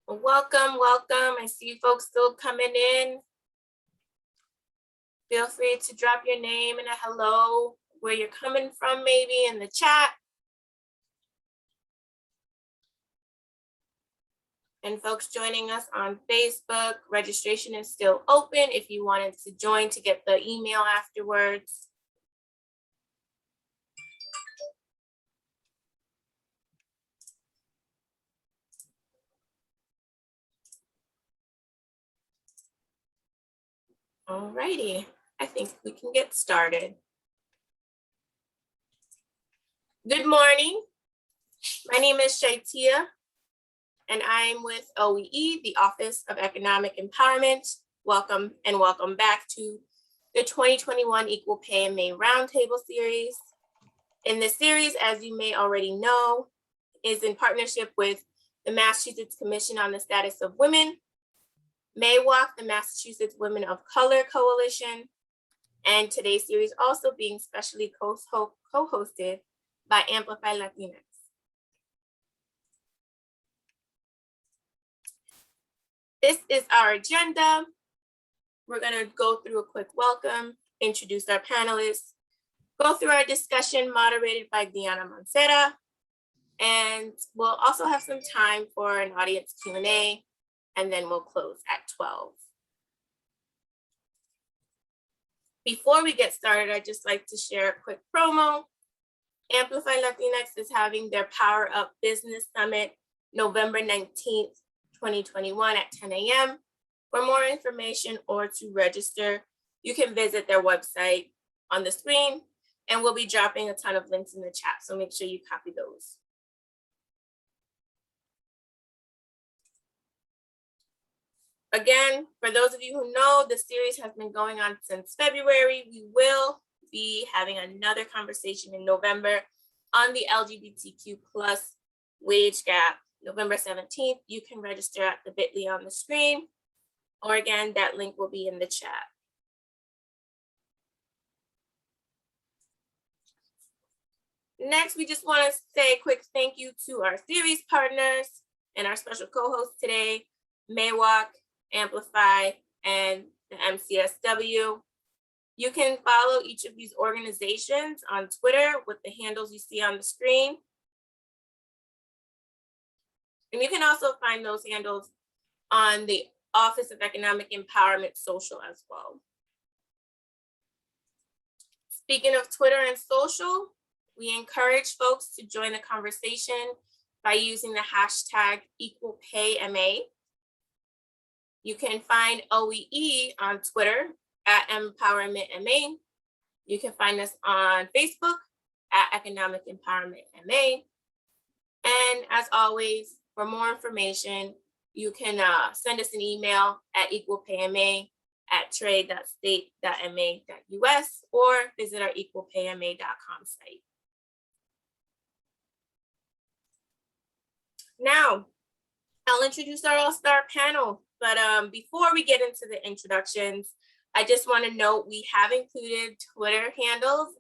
Well, welcome, welcome. I see you folks still coming in. Feel free to drop your name and a hello, where you're coming from, maybe in the chat. And folks joining us on Facebook, registration is still open if you wanted to join to get the email afterwards. Alrighty, I think we can get started. Good morning. My name is Shaitia, and I'm with OEE, the Office of Economic Empowerment. Welcome and welcome back to the 2021 EqualPayMA Roundtable series. In this series, as you may already know, is in partnership with the Massachusetts Commission on the Status of Women, MAWOC, the Massachusetts Women of Color Coalition, and today's series also being specially co-hosted by Amplify Latinas. This is our agenda. We're gonna go through a quick welcome, introduce our panelists, go through our discussion moderated by Diana Mancera, and we'll also have some time for an audience Q&A, and then we'll close at 12. Before we get started, I'd just like to share a quick promo. Amplify Latinx is having their Power Up Business Summit November 19th, 2021 at 10 a.m. For more information or to register, you can visit their website on the screen, and we'll be dropping a ton of links in the chat, so make sure you copy those. Again, for those of you who know, the series has been going on since February. We will be having another conversation in November on the LGBTQ plus wage gap, November 17th. You can register at the bit.ly on the screen, or again, that link will be in the chat. Next, we just want to say a quick thank you to our series partners and our special co-host today, MAWOC, Amplify, and the MCSW. You can follow each of these organizations on Twitter with the handles you see on the screen. And you can also find those handles on the Office of Economic Empowerment social as well. Speaking of Twitter and social, we encourage folks to join the conversation by using the hashtag EqualPayMA. You can find OEE on Twitter at EmpowermentMA. You can find us on Facebook at Economic Empowerment MA. And as always, for more information, you can send us an email at equalpayma@trade.state.ma.us or visit our equalpayma.com site. Now, I'll introduce our all-star panel, but before we get into the introductions, I just want to note we have included Twitter handles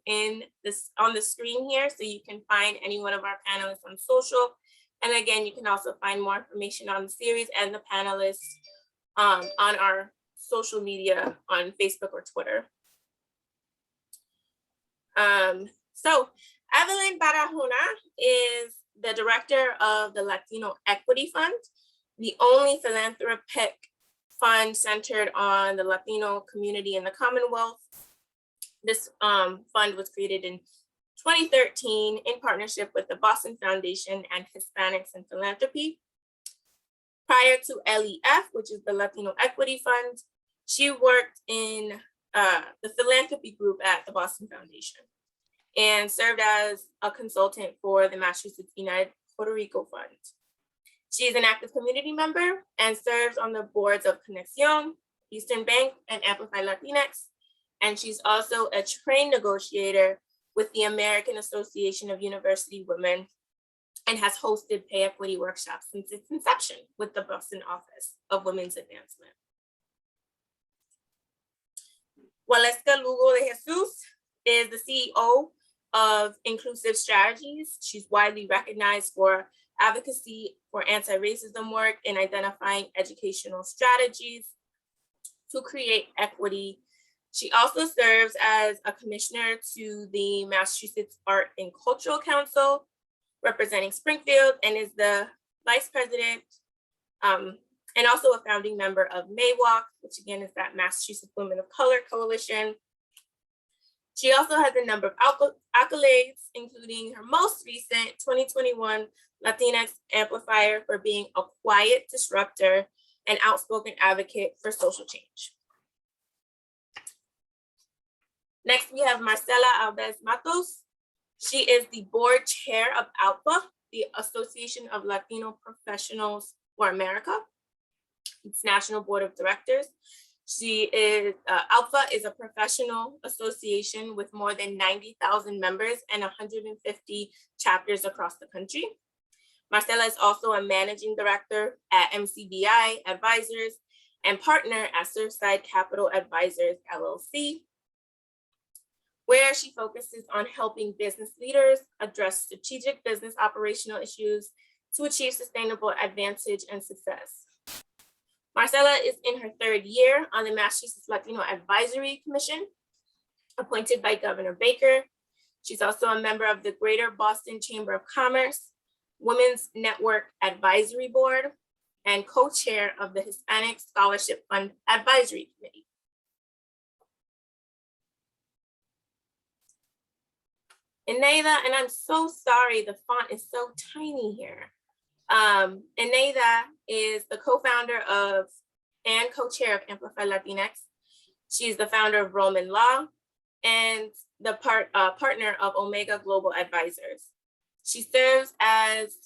on the screen here, so you can find any one of our panelists on social. And again, you can also find more information on the series and the panelists on our social media on Facebook or Twitter. So Evelyn Barahona is the director of the Latino Equity Fund, the only philanthropic fund centered on the Latino community in the Commonwealth. This fund was created in 2013 in partnership with the Boston Foundation and Hispanics in Philanthropy. Prior to LEF, which is the Latino Equity Fund, she worked in the philanthropy group at the Boston Foundation and served as a consultant for the Massachusetts United Puerto Rico Fund. She is an active community member and serves on the boards of Conexión, Eastern Bank, and Amplify Latinx. And she's also a trained negotiator with the American Association of University Women and has hosted pay equity workshops since its inception with the Boston Office of Women's Advancement. Waleska Lugo de Jesus is the CEO of Inclusive Strategies. She's widely recognized for advocacy for anti-racism work in identifying educational strategies to create equity. She also serves as a commissioner to the Massachusetts Art and Cultural Council, representing Springfield, and is the vice president and also a founding member of MAYWALK, which again is that Massachusetts Women of Color Coalition. She also has a number of accolades, including her most recent 2021 Latinx Amplifier for being a quiet disruptor and outspoken advocate for social change. Next, we have Marcela Alves Matos. She is the board chair of ALPA, the Association of Latino Professionals for America. Its National Board of Directors. She is, ALPA is a professional association with more than 90,000 members and 150 chapters across the country. Marcela is also a managing director at MCBI Advisors and partner at Surfside Capital Advisors, LLC, where she focuses on helping business leaders address strategic business operational issues to achieve sustainable advantage and success. Marcela is in her third year on the Massachusetts Latino Advisory Commission, appointed by Governor Baker. She's also a member of the Greater Boston Chamber of Commerce, Women's Network Advisory Board, and co-chair of the Hispanic Scholarship Fund Advisory Committee. Eneida, and I'm so sorry, the font is so tiny here. Eneida is the co-founder of and co-chair of Amplify Latinx. She's the founder of Roman Law and the partner of Omega Global Advisors. She serves as,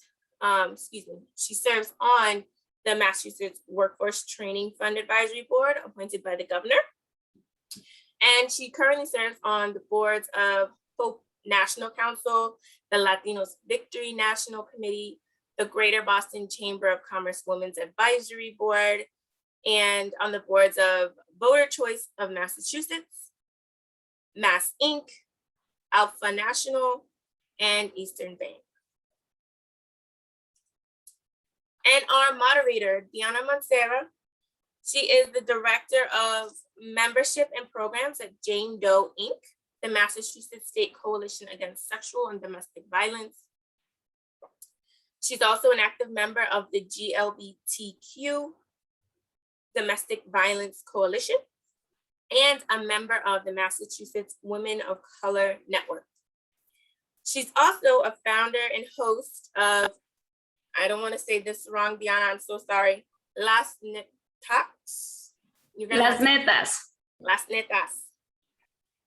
she serves on the Massachusetts Workforce Training Fund Advisory Board, appointed by the governor. And she currently serves on the boards of Hope National Council, the Latinos Victory National Committee, the Greater Boston Chamber of Commerce Women's Advisory Board, and on the boards of Voter Choice of Massachusetts, Mass Inc., Alpha National, and Eastern Bank. And our moderator, Diana Mancera, she is the Director of Membership and Programs at Jane Doe Inc., the Massachusetts State Coalition Against Sexual and Domestic Violence. She's also an active member of the GLBTQ Domestic Violence Coalition and a member of the Massachusetts Women of Color Network. She's also a founder and host of, I don't want to say this wrong, Diana, I'm so sorry, Las Netas. Las Netas. Las Netas.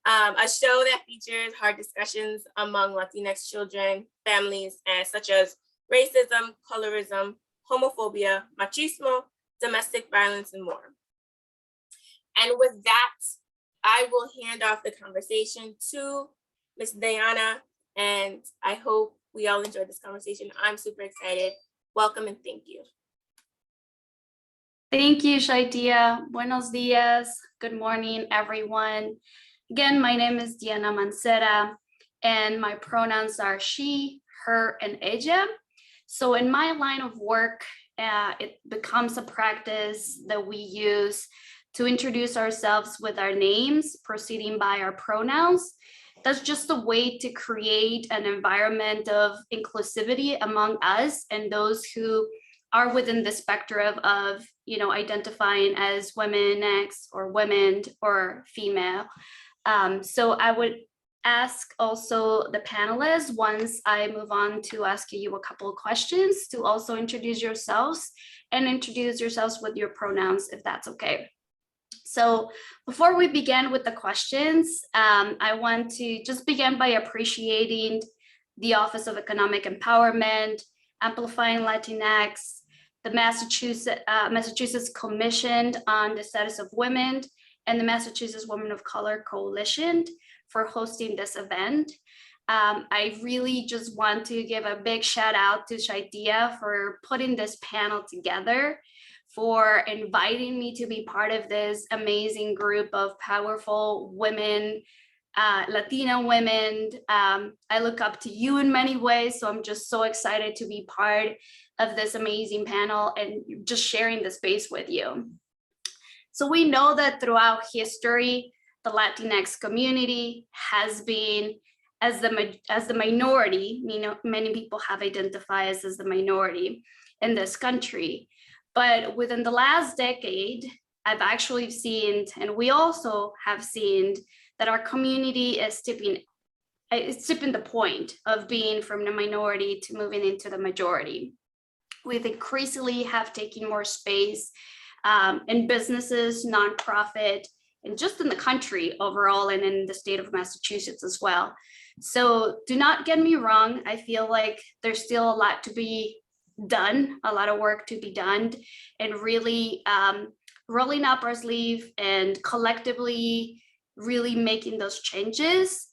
A show that features hard discussions among Latinx children, families, and such as racism, colorism, homophobia, machismo, domestic violence, and more. And with that, I will hand off the conversation to Ms. Diana, and I hope we all enjoyed this conversation. I'm super excited. Welcome and thank you. Thank you, Shaitia. Buenos dias. Good morning, everyone. Again, my name is Diana Mancera, and my pronouns are she, her, and ella. So in my line of work, it becomes a practice that we use to introduce ourselves with our names, proceeding by our pronouns. That's just a way to create an environment of inclusivity among us and those who are within the spectrum of, identifying as women, X, or women, or female. So I would ask also the panelists, once I move on to asking you a couple of questions, to also introduce yourselves and introduce yourselves with your pronouns, if that's okay. So before we begin with the questions, I want to just begin by appreciating the Office of Economic Empowerment, Amplifying Latinx, the Massachusetts Commission on the Status of Women, and the Massachusetts Women of Color Coalition for hosting this event. I really just want to give a big shout out to Shaitia for putting this panel together, for inviting me to be part of this amazing group of powerful women Latina women. I look up to you in many ways, so I'm just so excited to be part of this amazing panel and just sharing the space with you. So we know that throughout history, the Latinx community has been as the minority, many people have identified us as the minority in this country. But within the last decade, I've actually seen, and we also have seen, that our community is tipping the point of being from the minority to moving into the majority. We've increasingly have taken more space in businesses, nonprofit, and just in the country overall, and in the state of Massachusetts as well. So do not get me wrong, I feel like there's still a lot to be done, a lot of work to be done, and really rolling up our sleeve and collectively really making those changes.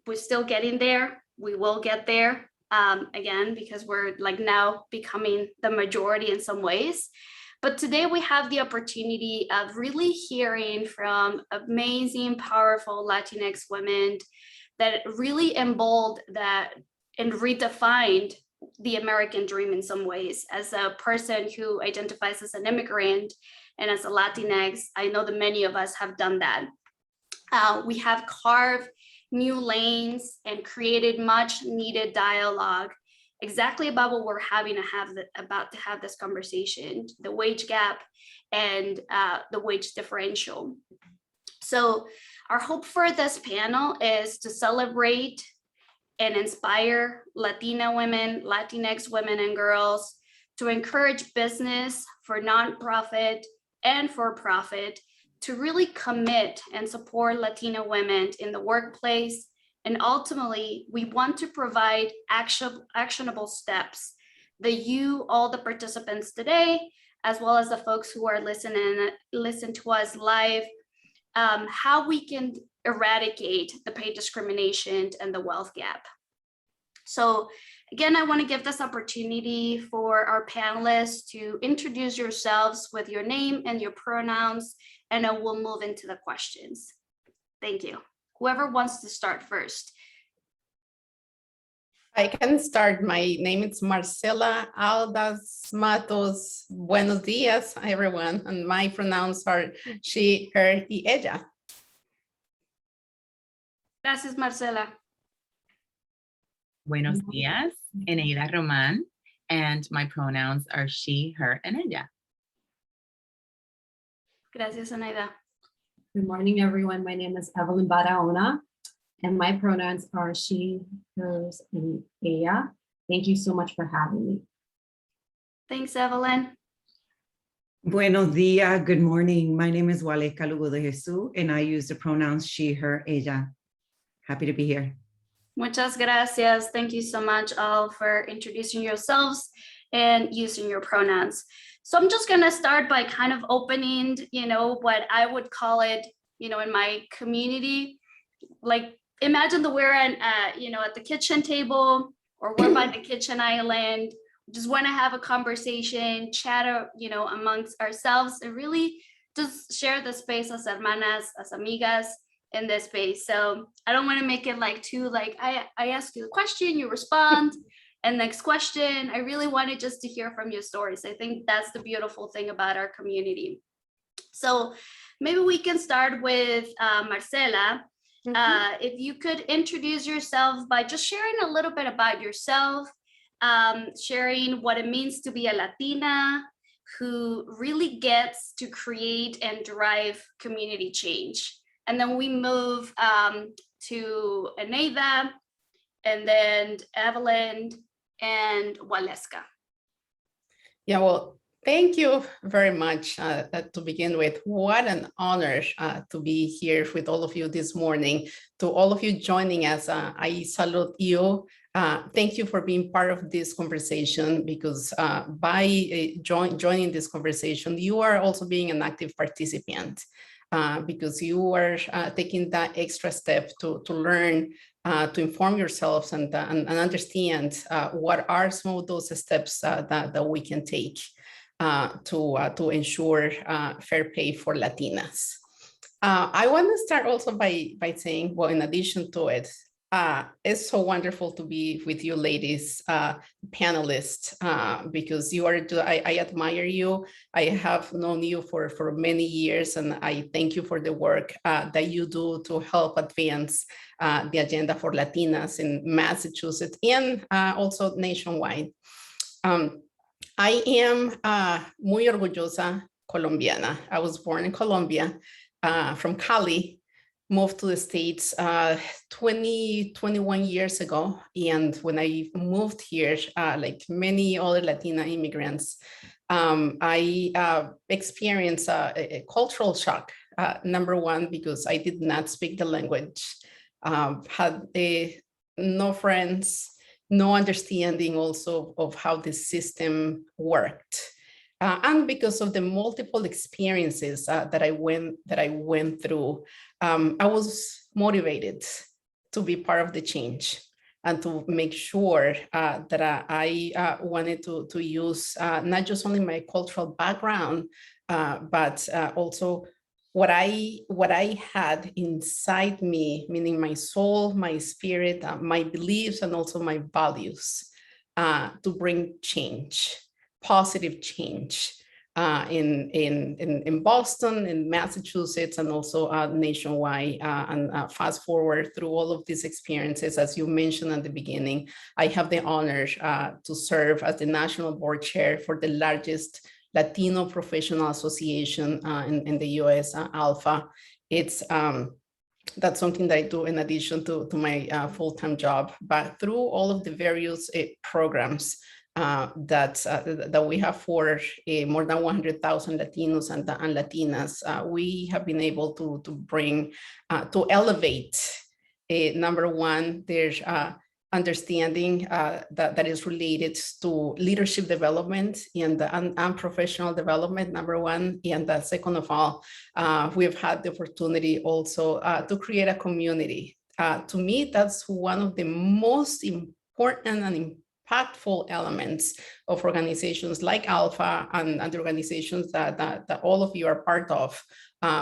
We're still getting there. We will get there again, because we're like now becoming the majority in some ways. But today we have the opportunity of really hearing from amazing, powerful Latinx women that really embodied that and redefined the American dream in some ways. As a person who identifies as an immigrant and as a Latinx, I know that many of us have done that. We have carved new lanes and created much needed dialogue exactly about what we're about to have this conversation, the wage gap and the wage differential. So our hope for this panel is to celebrate and inspire Latina women, Latinx women and girls, to encourage business for nonprofit and for profit to really commit and support Latina women in the workplace. And ultimately, we want to provide actionable steps that you, all the participants today, as well as the folks who are listen to us live, how we can eradicate the pay discrimination and the wealth gap. So again, I want to give this opportunity for our panelists to introduce yourselves with your name and your pronouns, and then we'll move into the questions. Thank you. Whoever wants to start first. I can start. My name is Marcela Aldaz Matos. Buenos dias, everyone. And my pronouns are she, her, y ella. Gracias, Marcela. Buenos dias, Eneida Roman, and my pronouns are she, her, and ella. Gracias, Eneida. Good morning, everyone. My name is Evelyn Barahona, and my pronouns are she, hers, and ella. Thank you so much for having me. Thanks, Evelyn. Buenos dias, good morning. My name is Waleca Lugo de Jesus, and I use the pronouns she, her, ella. Happy to be here. Muchas gracias. Thank you so much all for introducing yourselves and using your pronouns. So I'm just going to start by kind of opening, what I would call it, in my community. Like, imagine that we're at the kitchen table, or we're by the kitchen island. We just want to have a conversation, chat, amongst ourselves, and really just share the space as hermanas, as amigas in this space. So I don't want to make it I ask you a question, you respond. And next question, I really wanted just to hear from your stories. I think that's the beautiful thing about our community. So maybe we can start with Marcela. If you could introduce yourself by just sharing a little bit about yourself, sharing what it means to be a Latina who really gets to create and drive community change. And then we move to Eneida, and then Evelyn, and Waleska. Yeah, well, thank you very much to begin with. What an honor to be here with all of you this morning. To all of you joining us, I salute you. Thank you for being part of this conversation, because by joining this conversation, you are also being an active participant, because you are taking that extra step to learn, to inform yourselves and understand what are some of those steps that we can take to ensure fair pay for Latinas. I want to start also by saying, well, in addition to it, it's so wonderful to be with you ladies, panelists, because you are, I admire you. I have known you for many years, and I thank you for the work that you do to help advance the agenda for Latinas in Massachusetts and also nationwide. I am muy orgullosa colombiana. I was born in Colombia, from Cali, moved to the States 21 years ago. And when I moved here, like many other Latina immigrants, I experienced a cultural shock. Number one, because I did not speak the language, had no friends, no understanding also of how the system worked. And because of the multiple experiences that I went through, I was motivated to be part of the change and to make sure that I wanted to use not just only my cultural background, but also what I had inside me, meaning my soul, my spirit, my beliefs, and also my values, to bring change, positive change, in Boston, in Massachusetts, and also nationwide. And fast forward through all of these experiences, as you mentioned at the beginning, I have the honor to serve as the national board chair for the largest Latino Professional Association in the US, Alpha. It's that's something that I do in addition to my full-time job. But through all of the various programs that we have for more than 100,000 Latinos and Latinas, we have been able to bring, to elevate, number one, there's understanding that is related to leadership development and professional development, number one. And second of all, we've had the opportunity also to create a community. To me, that's one of the most important and impactful elements of organizations like Alpha and the organizations that all of you are part of,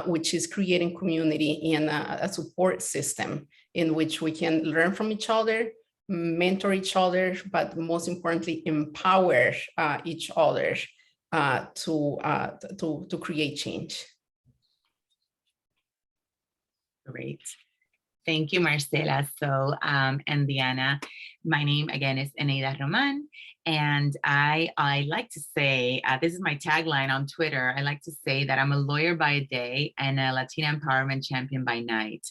which is creating community and a support system in which we can learn from each other, mentor each other, but most importantly, empower each other to create change. Great. Thank you, Marcela. So, and Diana, my name again is Eneida Roman. And I like to say, this is my tagline on Twitter. I like to say that I'm a lawyer by day and a Latina empowerment champion by night,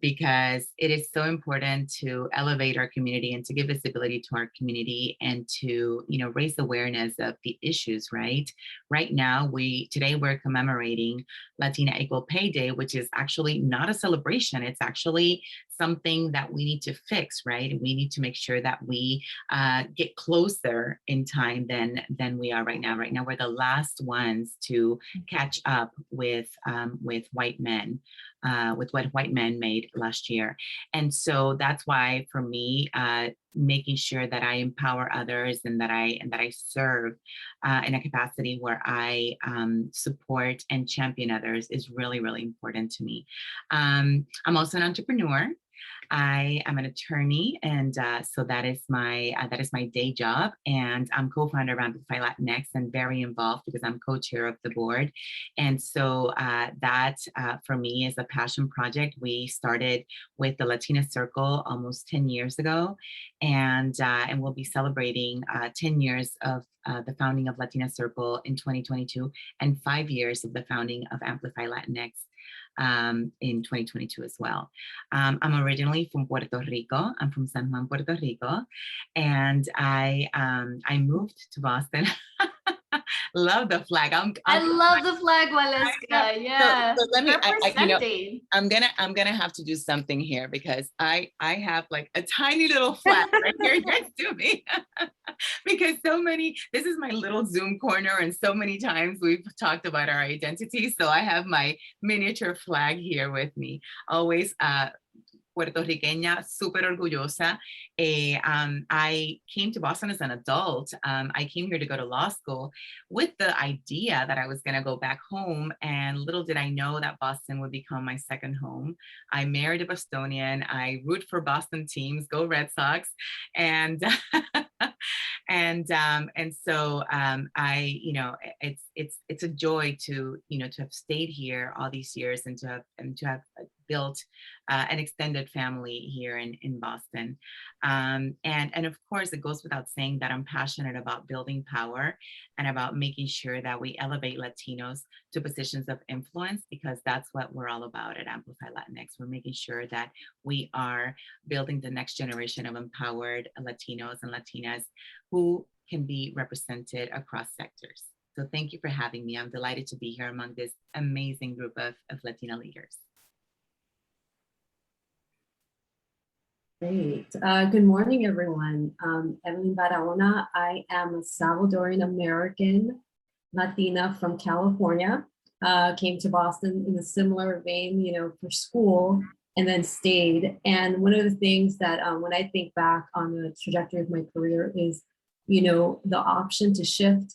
because it is so important to elevate our community and to give visibility to our community and to, raise awareness of the issues, right? Right now, today we're commemorating Latina Equal Pay Day, which is actually not a celebration. It's actually something that we need to fix, right? And we need to make sure that we get closer in time than we are right now. Right now, we're the last ones to catch up with white men, with what white men made last year. And so that's why, for me, making sure that I empower others and that I serve in a capacity where I support and champion others is really, really important to me. I'm also an entrepreneur. I am an attorney, and so that is my day job. And I'm co-founder of Amplify Latinx and very involved because I'm co-chair of the board. And so that for me is a passion project. We started with the Latina Circle almost 10 years ago, and we'll be celebrating 10 years of the founding of Latina Circle in 2022 and 5 years of the founding of Amplify Latinx in 2022 as well. I'm originally from Puerto Rico. I'm from San Juan, Puerto Rico, and I moved to Boston. Love the flag. I love the flag, Waleska. Yeah. So let me. Representing. I'm gonna have to do something here because I have like a tiny little flag right here next to me. Because this is my little Zoom corner, and so many times we've talked about our identity. So I have my miniature flag here with me, always puertorriqueña, súper orgullosa. I came to Boston as an adult. I came here to go to law school with the idea that I was going to go back home. And little did I know that Boston would become my second home. I married a Bostonian. I root for Boston teams, go Red Sox. And and so I, it's a joy to, to have stayed here all these years and to have built an extended family here in Boston. And of course, it goes without saying that I'm passionate about building power and about making sure that we elevate Latinos to positions of influence, because that's what we're all about at Amplify Latinx. We're making sure that we are building the next generation of empowered Latinos and Latinas who can be represented across sectors. So thank you for having me. I'm delighted to be here among this amazing group of Latina leaders. Great. Good morning, everyone. Evelyn Barahona. I am a Salvadorian American Latina from California. Came to Boston in a similar vein, for school, and then stayed. And one of the things that when I think back on the trajectory of my career is, the option to shift,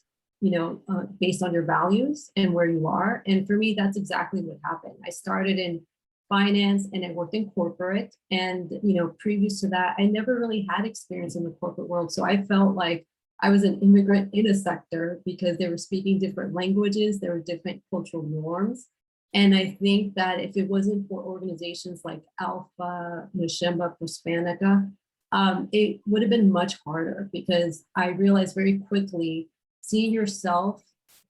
based on your values and where you are. And for me, that's exactly what happened. I started in finance and I worked in corporate. And, previous to that, I never really had experience in the corporate world. So I felt like I was an immigrant in a sector because they were speaking different languages, there were different cultural norms. And I think that if it wasn't for organizations like Alpha, Noshemba, Prospanica, it would have been much harder, because I realized very quickly seeing yourself,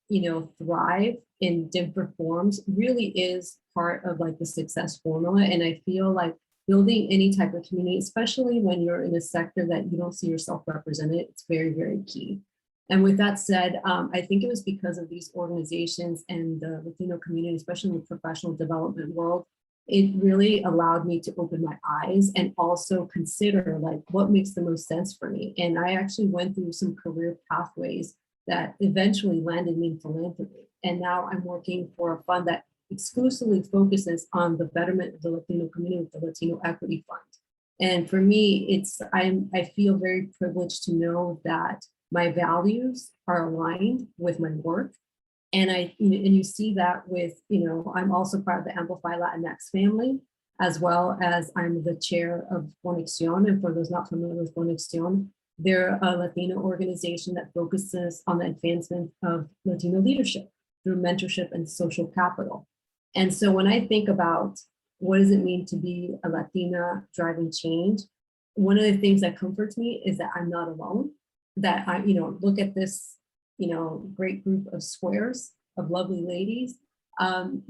thrive in different forms really is part of like the success formula. And I feel like building any type of community, especially when you're in a sector that you don't see yourself represented, it's very, very key. And with that said, I think it was because of these organizations and the Latino community, especially in the professional development world, it really allowed me to open my eyes and also consider like what makes the most sense for me. And I actually went through some career pathways that eventually landed me in philanthropy. And now I'm working for a fund that exclusively focuses on the betterment of the Latino community, the Latino Equity Fund. And for me, I feel very privileged to know that my values are aligned with my work. And you see that with, I'm also part of the Amplify Latinx family, as well as I'm the chair of Conexión. And for those not familiar with Conexión, they're a Latino organization that focuses on the advancement of Latino leadership through mentorship and social capital. And so when I think about what does it mean to be a Latina driving change, one of the things that comforts me is that I'm not alone, that I, look at this, great group of squares of lovely ladies, and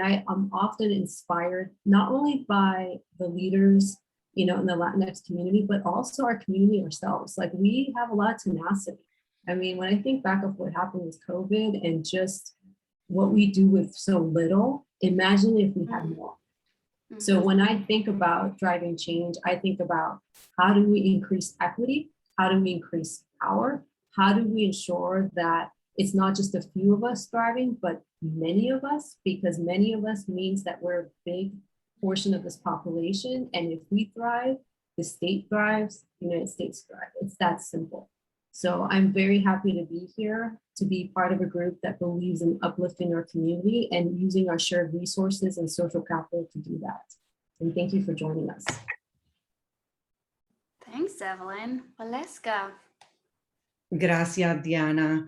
I'm often inspired not only by the leaders, in the Latinx community, but also our community ourselves. Like we have a lot of tenacity. I mean, when I think back of what happened with COVID and just what we do with so little, imagine if we had more. So when I think about driving change, I think about how do we increase equity? How do we increase power? How do we ensure that it's not just a few of us thriving, but many of us, because many of us means that we're a big portion of this population. And if we thrive, the state thrives, the United States thrive. It's that simple. So I'm very happy to be here, to be part of a group that believes in uplifting our community and using our shared resources and social capital to do that. And thank you for joining us. Thanks, Evelyn. Valeska. Gracias, Diana.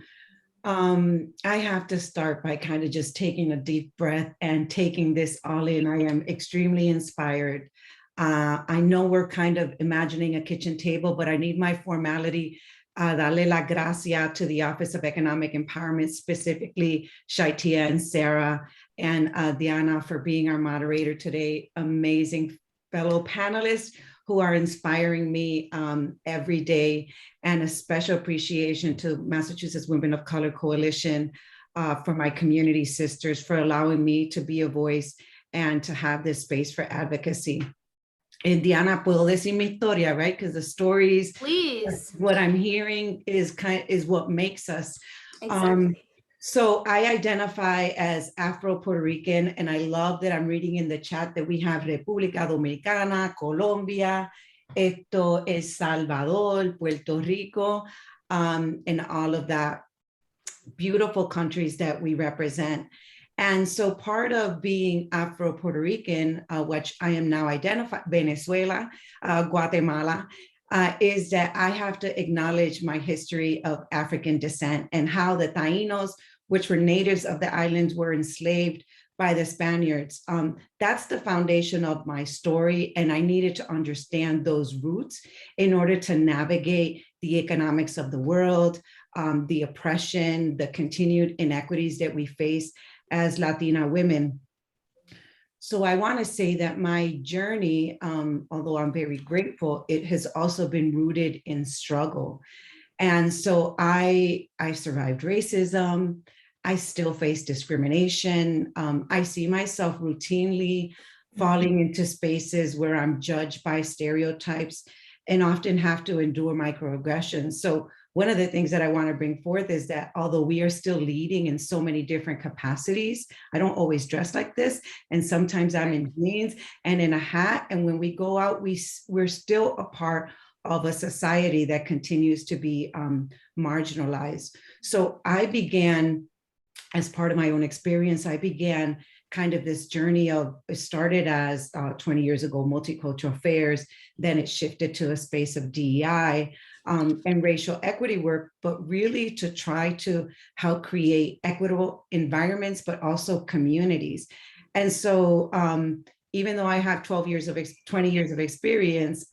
I have to start by kind of just taking a deep breath and taking this all in. I am extremely inspired. I know we're kind of imagining a kitchen table, but I need my formality. Dale la gracia to the Office of Economic Empowerment, specifically Shaitia and Sarah and Diana for being our moderator today. Amazing fellow panelists who are inspiring me every day, and a special appreciation to Massachusetts Women of Color Coalition for my community sisters for allowing me to be a voice and to have this space for advocacy. And Diana, puedo decir mi historia, right? Because the stories, Please. what I'm hearing is what makes us. Exactly. So I identify as Afro-Puerto Rican, and I love that I'm reading in the chat that we have República Dominicana, Colombia, El Salvador, Puerto Rico, and all of that beautiful countries that we represent. And so part of being Afro-Puerto Rican, which I am now identified, Venezuela, Guatemala, is that I have to acknowledge my history of African descent and how the Taínos, which were natives of the islands, were enslaved by the Spaniards. That's the foundation of my story, and I needed to understand those roots in order to navigate the economics of the world, the oppression, the continued inequities that we face as Latina women. So I want to say that my journey, although I'm very grateful, it has also been rooted in struggle. And so I survived racism. I still face discrimination. I see myself routinely falling into spaces where I'm judged by stereotypes and often have to endure microaggressions. So one of the things that I want to bring forth is that although we are still leading in so many different capacities, I don't always dress like this. And sometimes I'm in jeans and in a hat. And when we go out, we're still a part of a society that continues to be marginalized. So I began, as part of my own experience, I began kind of this journey of, it started as 20 years ago, multicultural affairs, then it shifted to a space of DEI and racial equity work, but really to try to help create equitable environments, but also communities. And so even though I have 20 years of experience,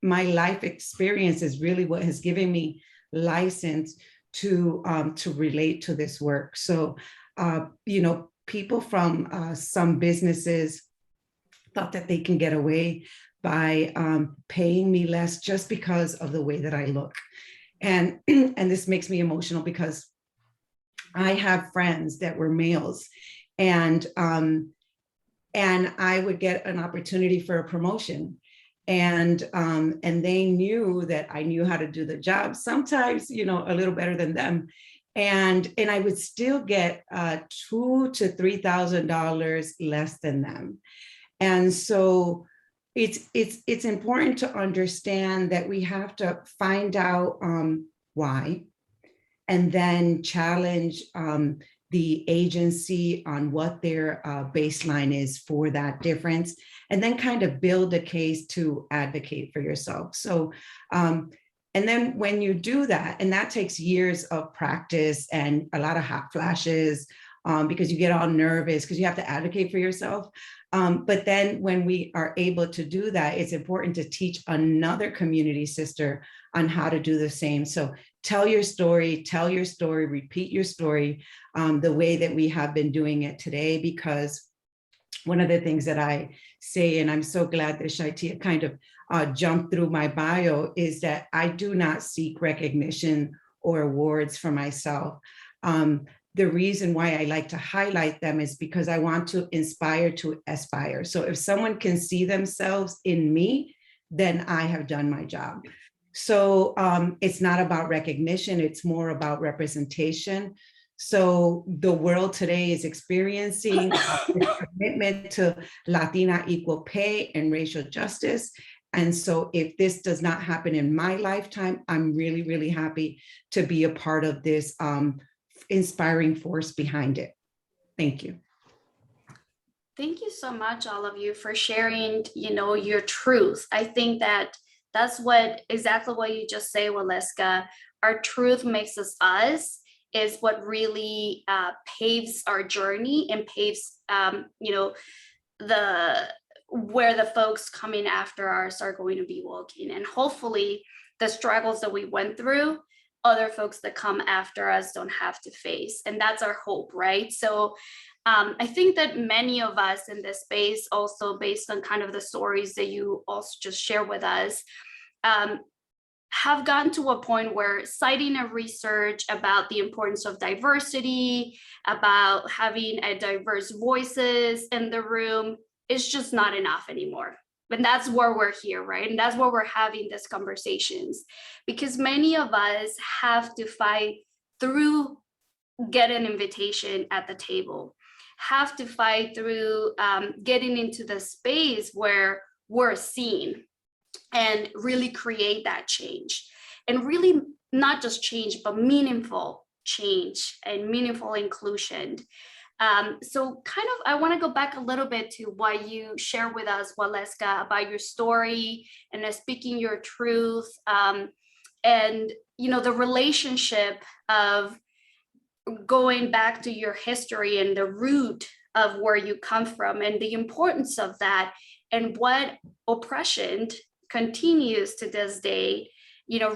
my life experience is really what has given me license to relate to this work. So, you know, people from some businesses thought that they can get away by paying me less just because of the way that I look. And this makes me emotional because I have friends that were males, and I would get an opportunity for a promotion. And they knew that I knew how to do the job, sometimes, you know, a little better than them. And I would still get $2,000 to $3,000 less than them. And so it's important to understand that we have to find out why, and then challenge the agency on what their baseline is for that difference, and then kind of build a case to advocate for yourself. So, and then when you do that, and that takes years of practice and a lot of hot flashes, because you get all nervous because you have to advocate for yourself. But then when we are able to do that, it's important to teach another community sister on how to do the same. So tell your story, repeat your story the way that we have been doing it today, because one of the things that I say, and I'm so glad that Shaitia kind of jumped through my bio, is that I do not seek recognition or awards for myself. The reason why I like to highlight them is because I want to inspire to aspire. So if someone can see themselves in me, then I have done my job. So it's not about recognition, it's more about representation. So the world today is experiencing this commitment to Latina equal pay and racial justice. And so if this does not happen in my lifetime, I'm really, really happy to be a part of this inspiring force behind it. Thank you. Thank you so much, all of you, for sharing, you know, your truth. I think that that's exactly what you just say, Waleska. Our truth makes us is what really paves our journey and paves, you know, where the folks coming after us are going to be walking. And hopefully the struggles that we went through, other folks that come after us don't have to face. And that's our hope, right? So I think that many of us in this space, also based on kind of the stories that you also just share with us, have gotten to a point where citing a research about the importance of diversity, about having a diverse voices in the room is just not enough anymore. And that's where we're here, right? And that's where we're having these conversations, because many of us have to fight through get an invitation at the table, have to fight through getting into the space where we're seen and really create that change. And really not just change, but meaningful change and meaningful inclusion. So kind of, I want to go back a little bit to what you share with us, Waleska, about your story and speaking your truth, and the relationship of going back to your history and the root of where you come from and the importance of that, and what oppression continues to this day,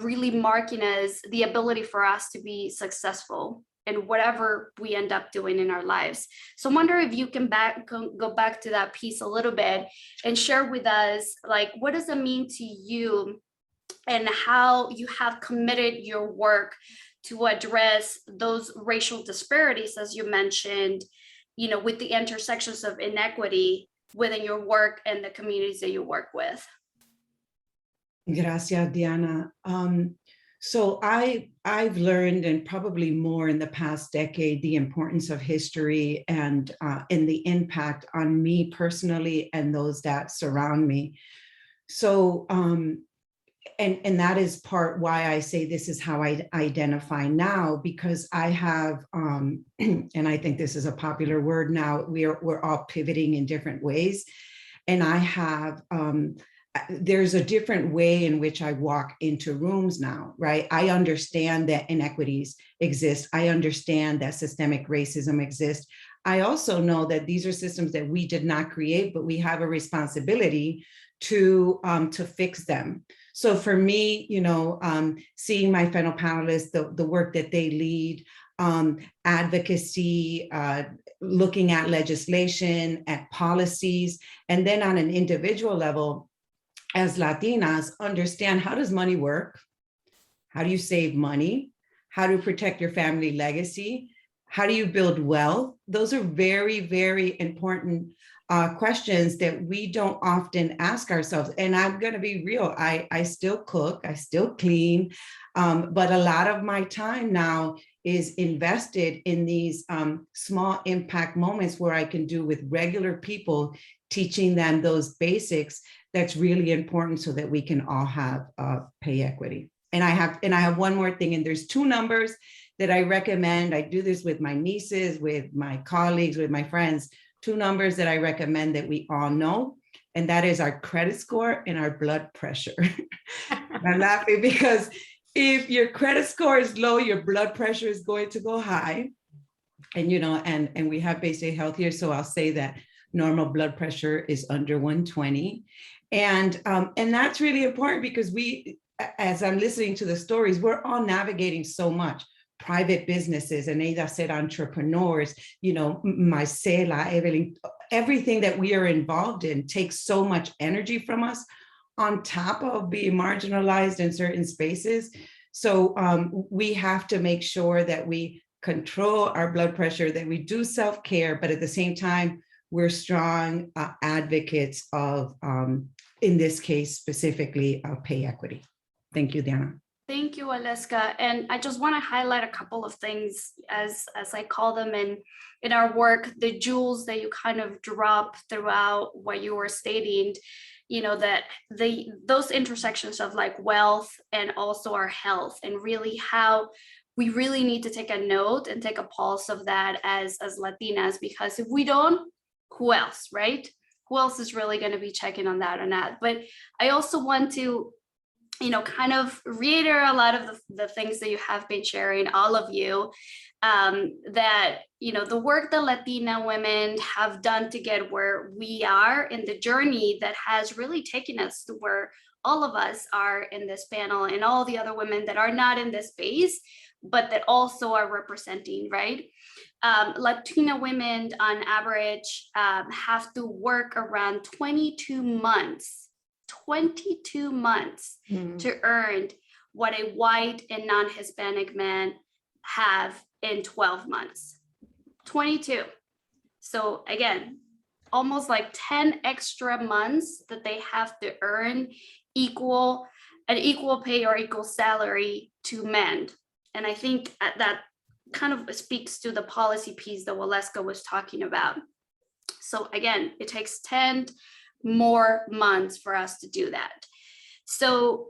really marking as the ability for us to be successful in whatever we end up doing in our lives. So I wonder if you can go back to that piece a little bit and share with us, like, what does it mean to you and how you have committed your work to address those racial disparities, as you mentioned, with the intersections of inequity within your work and the communities that you work with. Gracias, Diana. So I've learned, and probably more in the past decade, the importance of history and the impact on me personally and those that surround me. So, and that is part why I say this is how I identify now, because I have, and I think this is a popular word now, we're all pivoting in different ways. And I have, there's a different way in which I walk into rooms now, right? I understand that inequities exist. I understand that systemic racism exists. I also know that these are systems that we did not create, but we have a responsibility to fix them. So for me, seeing my fellow panelists, the work that they lead, advocacy, looking at legislation, at policies, and then on an individual level, as Latinas, understand, how does money work? How do you save money? How to protect your family legacy? How do you build wealth? Those are very, very important questions that we don't often ask ourselves. And I'm going to be real. I still cook, I still clean, but a lot of my time now is invested in these small impact moments where I can do with regular people, teaching them those basics. That's really important so that we can all have pay equity. And I have one more thing, and there's 2 numbers that I recommend. I do this with my nieces, with my colleagues, with my friends, 2 numbers that I recommend that we all know, and that is our credit score and our blood pressure. I'm laughing because if your credit score is low, your blood pressure is going to go high. And, and we have basic health here, so I'll say that normal blood pressure is under 120. And that's really important because we, as I'm listening to the stories, we're all navigating so much. Private businesses, and Ada said entrepreneurs, Marcela, Evelyn, everything that we are involved in takes so much energy from us, on top of being marginalized in certain spaces. So we have to make sure that we control our blood pressure, that we do self-care, but at the same time, we're strong advocates of, in this case, specifically pay equity. Thank you, Diana. Thank you, Waleska. And I just want to highlight a couple of things, as I call them in our work, the jewels that you kind of drop throughout what you were stating, that those intersections of like wealth and also our health, and really how we really need to take a note and take a pulse of that as Latinas, because if we don't, who else, right? Who else is really going to be checking on that or not? But I also want to kind of reiterate a lot of the things that you have been sharing, all of you, that, the work that Latina women have done to get where we are in the journey that has really taken us to where all of us are in this panel, and all the other women that are not in this space, but that also are representing, right? Latina women on average have to work around 22 months to earn what a white and non-Hispanic man have in 12 months. 22. So again, almost like 10 extra months that they have to earn an equal pay or equal salary to men. And I think that kind of speaks to the policy piece that Waleska was talking about. So again, it takes 10 more months for us to do that. So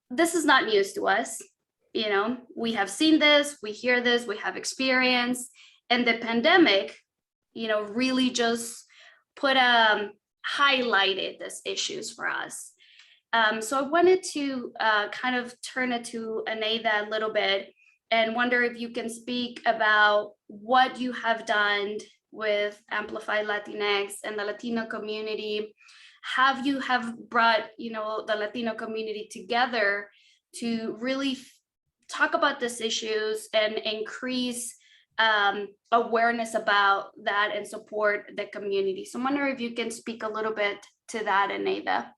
this is not news to us. You know, we have seen this, we hear this, we have experience, and the pandemic, you know, really just highlighted these issues for us. So I wanted to kind of turn it to Eneida a little bit and wonder if you can speak about what you have done with Amplify Latinx and the Latino community. Have you brought, you know, the Latino community together to really talk about these issues and increase awareness about that and support the community? So I'm wondering if you can speak a little bit to that, Eneida.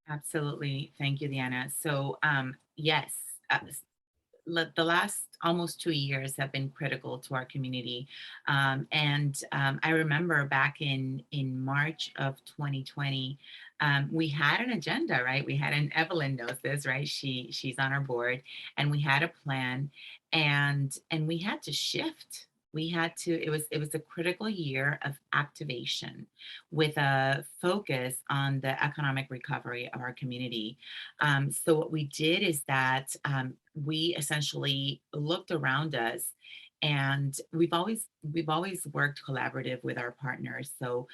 Absolutely. Thank you, Diana. So yes, the last almost 2 years have been critical to our community. I remember back in March of 2020, we had an agenda, right? We had Evelyn knows this, right? She's on our board, and we had a plan, and we had to shift. We had to, it was a critical year of activation with a focus on the economic recovery of our community. So what we did is that we essentially looked around us, and we've always worked collaborative with our partners. So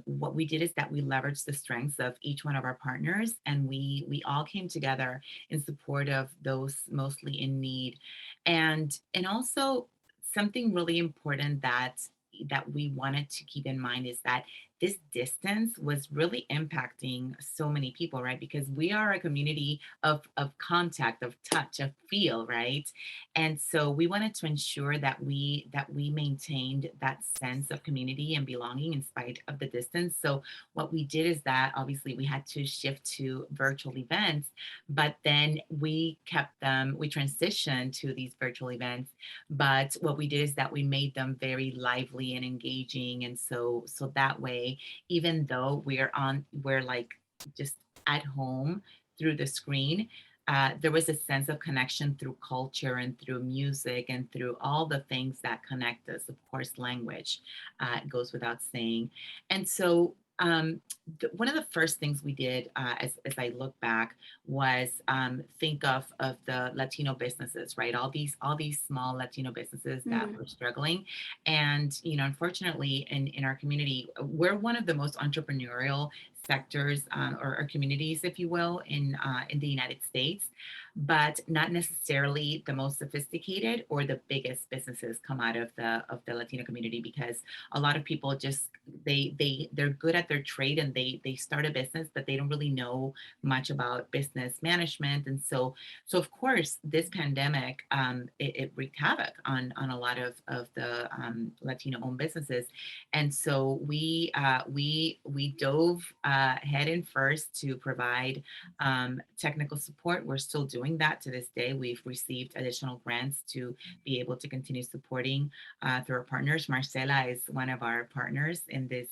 what we did is that we leveraged the strengths of each one of our partners, and we all came together in support of those mostly in need. And also something really important that we wanted to keep in mind is that this distance was really impacting so many people, right? Because we are a community of contact, of touch, of feel, right? And so we wanted to ensure that we maintained that sense of community and belonging in spite of the distance. So what we did is that obviously we had to shift to virtual events, but then we transitioned to these virtual events. But what we did is that we made them very lively and engaging. And so that way, even though we're like just at home through the screen, there was a sense of connection through culture and through music and through all the things that connect us. Of course, language goes without saying. And so one of the first things we did as I look back was think of the Latino businesses, right? All these small Latino businesses that were struggling. And, you know, unfortunately in our community, we're one of the most entrepreneurial sectors or communities, if you will, in the United States, but not necessarily the most sophisticated or the biggest businesses come out of the Latino community, because a lot of people just they're good at their trade and they start a business, but they don't really know much about business management. And so of course this pandemic it wreaked havoc on a lot of the Latino owned businesses. And so we dove head in first to provide technical support. We're still doing that to this day. We've received additional grants to be able to continue supporting through our partners. Marcela is one of our partners in this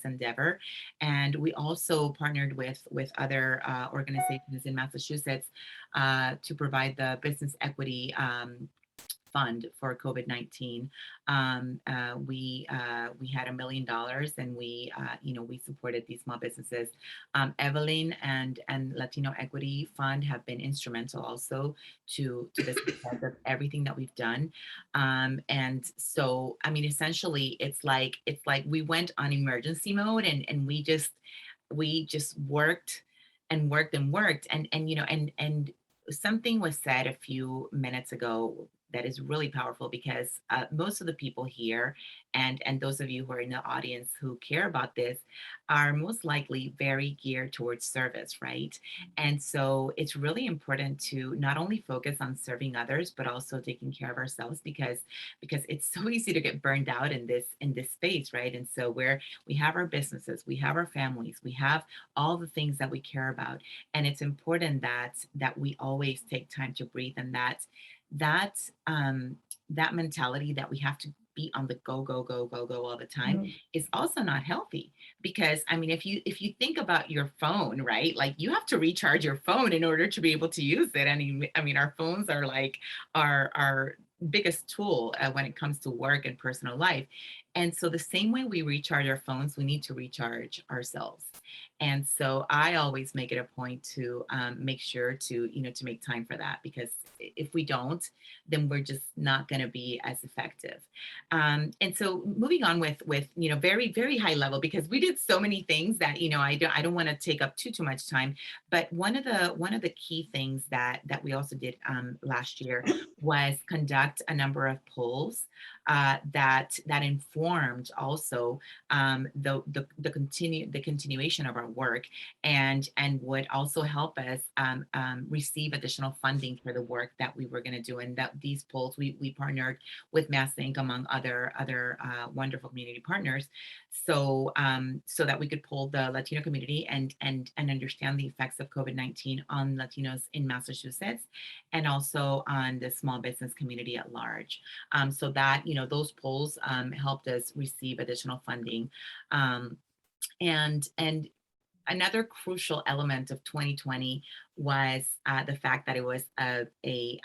endeavor, and we also partnered with other organizations in Massachusetts to provide the business equity fund for COVID-19. We had $1 million, and we supported these small businesses. Evelyn and Latino Equity Fund have been instrumental also to the success of everything that we've done. And so, I mean, essentially, it's like we went on emergency mode, and we just worked and worked and worked, and something was said a few minutes ago that is really powerful, because most of the people here and those of you who are in the audience who care about this are most likely very geared towards service, right? And so it's really important to not only focus on serving others, but also taking care of ourselves, because it's so easy to get burned out in this space, right? And so we have our businesses, we have our families, we have all the things that we care about, and it's important that we always take time to breathe, and that mentality that we have to be on the go all the time is also not healthy. Because I mean, if you think about your phone, right, like you have to recharge your phone in order to be able to use it. I mean our phones are like our biggest tool when it comes to work and personal life. And so the same way we recharge our phones, we need to recharge ourselves. And so I always make it a point to make sure to, to make time for that, because if we don't, then we're just not going to be as effective. And so moving on with very, very high level, because we did so many things that, I don't want to take up too much time. But one of the key things that we also did last year was conduct a number of polls that informed also the continuation of our work, and would also help us receive additional funding for the work that we were going to do. And that these polls, we partnered with MassInc among other wonderful community partners, so that we could poll the Latino community and understand the effects of COVID-19 on Latinos in Massachusetts, and also on the small business community at large. So that, those polls helped us receive additional funding. And another crucial element of 2020 was the fact that it was a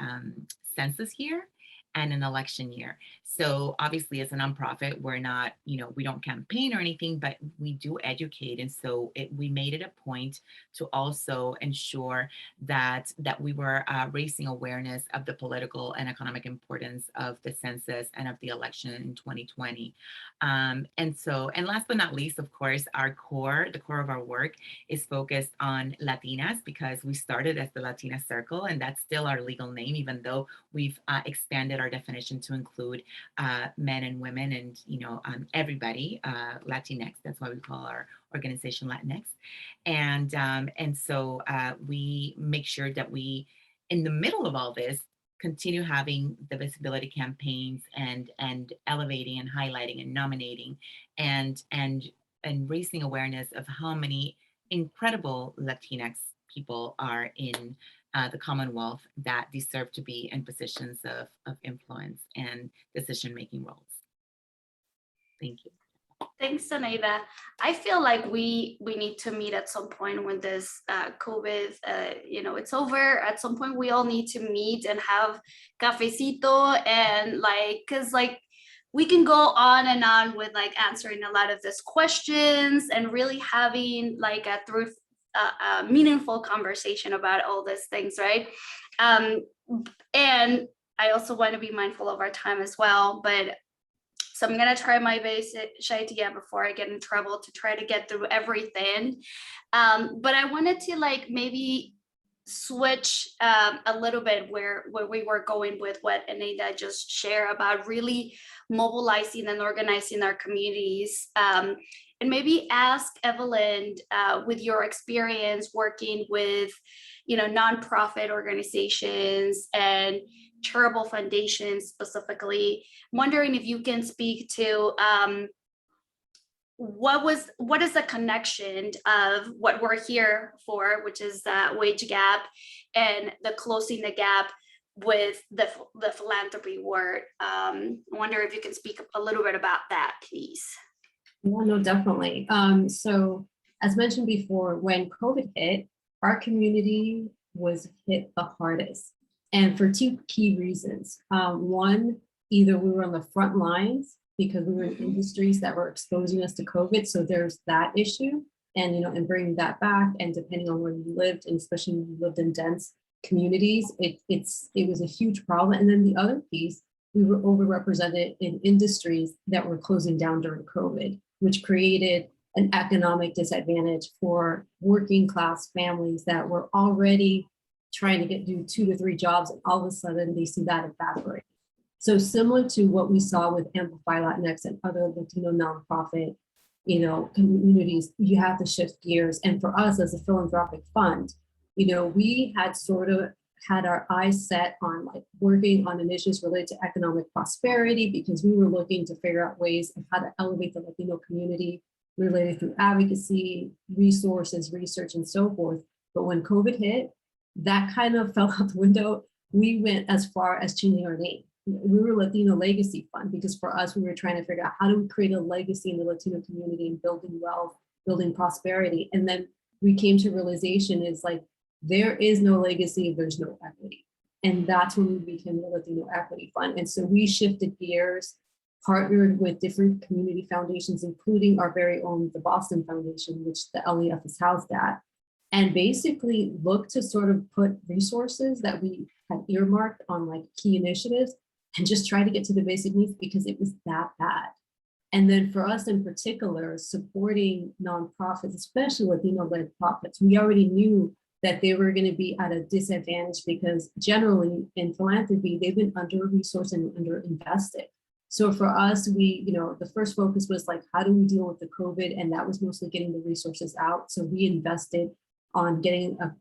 census year and an election year. So obviously, as a nonprofit, we're not, we don't campaign or anything, but we do educate. And so we made it a point to also ensure that we were raising awareness of the political and economic importance of the census and of the election in 2020. And last but not least, of course, the core of our work is focused on Latinas, because we started as the Latina Circle, and that's still our legal name, even though we've expanded our definition to include men and women and everybody, Latinx. That's why we call our organization Latinx. And so we make sure that we, in the middle of all this, continue having the visibility campaigns and elevating and highlighting and nominating and raising awareness of how many incredible Latinx people are in the Commonwealth that deserve to be in positions of influence and decision-making roles. Thank you. Thanks, Zenaida. I feel like we need to meet at some point when this COVID, it's over. At some point, we all need to meet and have cafecito and because we can go on and on with answering a lot of these questions and really having a meaningful conversation about all these things, right? And I also want to be mindful of our time as well, so I'm gonna try my best, Shaitia, before I get in trouble, to try to get through everything. But I wanted to maybe switch a little bit where we were going with what Eneida just shared about really mobilizing and organizing our communities. And maybe ask Evelyn, with your experience working with, nonprofit organizations and charitable foundations specifically, wondering if you can speak to what is the connection of what we're here for, which is the wage gap, and the closing the gap with the philanthropy work. I wonder if you can speak a little bit about that, please. Yeah, no, definitely. So as mentioned before, when COVID hit, our community was hit the hardest, and for two key reasons. One, either we were on the front lines because we were in industries that were exposing us to COVID, so there's that issue, and and bringing that back, and depending on where you lived, and especially when you lived in dense communities, it was a huge problem. And then the other piece, we were overrepresented in industries that were closing down during COVID, which created an economic disadvantage for working class families that were already trying to do 2 to 3 jobs, and all of a sudden they see that evaporate. So similar to what we saw with Amplify Latinx and other Latino nonprofit, communities, you have to shift gears. And for us as a philanthropic fund, we had sort of had our eyes set on working on initiatives related to economic prosperity, because we were looking to figure out ways of how to elevate the Latino community related through advocacy, resources, research, and so forth. But when COVID hit, that kind of fell out the window. We went as far as changing our name. We were Latino Legacy Fund, because for us, we were trying to figure out how do we create a legacy in the Latino community and building wealth, building prosperity. And then we came to realization is there is no legacy if there's no equity. And that's when we became the Latino Equity Fund. And so we shifted gears, partnered with different community foundations, including our very own, the Boston Foundation, which the LEF is housed at, and basically looked to sort of put resources that we had earmarked on like key initiatives and just try to get to the basic needs because it was that bad. And then for us in particular, supporting nonprofits, especially Latino-led profits, we already knew that they were going to be at a disadvantage because generally in philanthropy, they've been under-resourced and under-invested. So for us, we, the first focus was like, how do we deal with the COVID? And that was mostly getting the resources out. So we invested on getting a